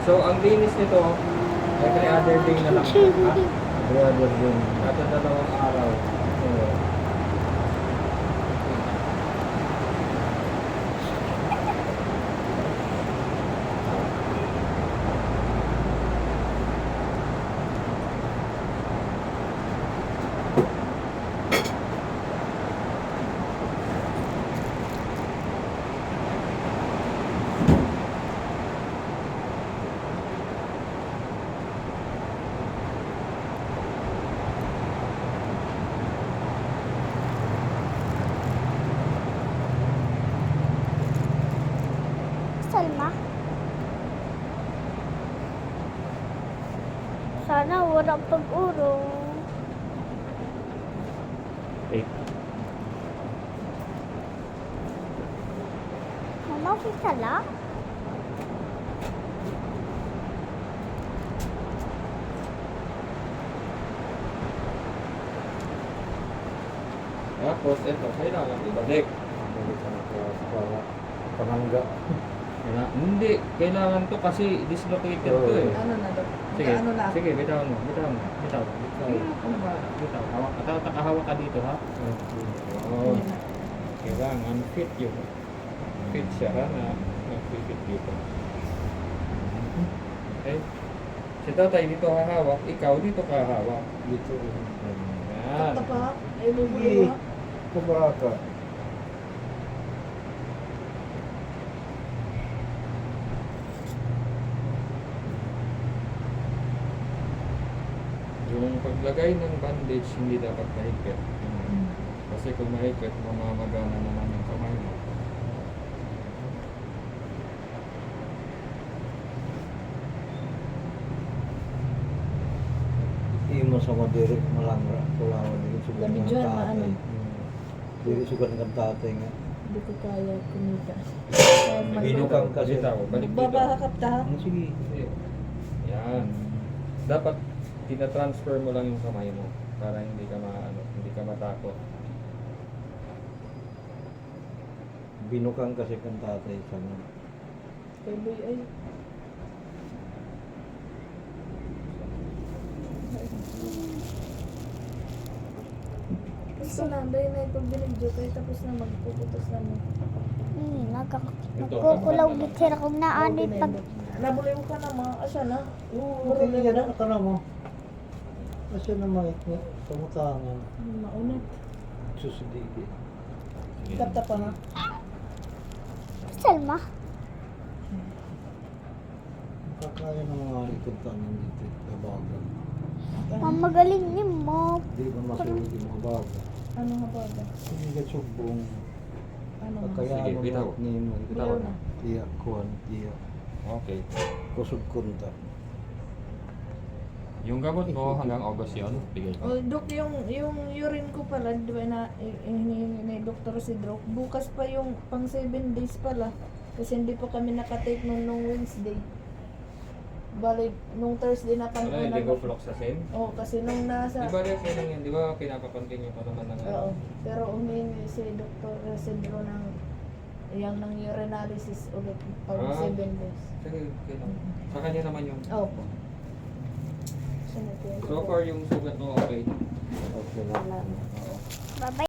So, ang linis nito, every other day na lang. Ha? Brother din. Kada dalawang araw. Oo. Salma? Sana walang pag-urong. Eh, Mama, si Sala? tapos ito, kailangan ibalik. Para panangga. Hindi, kailangan to kasi dislocated to eh. Ano na daw? Sige, Ano na? sige, bitawan mo, bitawan mo, bitawan mo. Ano ba? Bitaw, hawak, takahawak ka dito ha. Oo. Kailangan fit yun. Fit siya ha, na nag-fit dito. Okay? Si tatay dito hahawak, ikaw dito ka hahawak. Dito. Yan. Tapak, ay Hindi. bubuli mo. Kubaraka. Yung paglagay ng bandage, hindi dapat mahigpit. Kasi kung mahigpit, mamamagana naman yung kamay mo. Imo sa madiri malangra kulawan diri sugan ng Labidyan, tatay. ano? Diri sugan ng tatay nga. Hindi ko kaya kumita. Kaya Binukang kasi Bitaw, balik dito. Magbabakap ta ha? Sige. Hindi. Yan. Dapat tina-transfer mo lang yung kamay mo para hindi ka hindi ka matakot. Binukang kasi kan tatay sa mga. Kay Boy ay. Gusto na, dahil na itong binidyo kayo tapos na magpuputos na mo. Nagkukulaw gitsira kong naanit pag... Nabulay mo ka na mga asya na. Oo, okay yan ang kana mo. Kasi na mga pamutangan. Maunat. Susidigi. Kapta pa na. Salma? Kakaya ng mga ikuntangan dito. Kabagan. Mamagaling ni mo. Di ba masulog yung mga baga. Ano nga ba ba? Hindi ka subong. Ano nga? Kaya Sige, ano bitaw. ni mo. Bitaw na. Iya, kuhan, iya. Okay. Kusog kunta. Yung gamot mo hanggang August yun, bigay ko. Oh, Dok, yung urine ko pala, di ba na hinihingi ni Dr. Sidro, bukas pa yung pang 7 days pala. Kasi hindi pa kami nakatake nung Wednesday. Balik, nung Thursday na pang Ano yung levofloxacin? Oh, kasi nung nasa... Di ba rin sa'yo lang yun? Di ba pinapakontinue pa naman ng Oo. Pero humingi si Dr. Sidro ng ng urinalysis ulit pag Ah. 7 days. Sige, okay lang. Sa kanya naman yun. Opo. Sunod yun. So far yung sugat mo okay. Okay lang. Wala na. Oo. Bye-bye.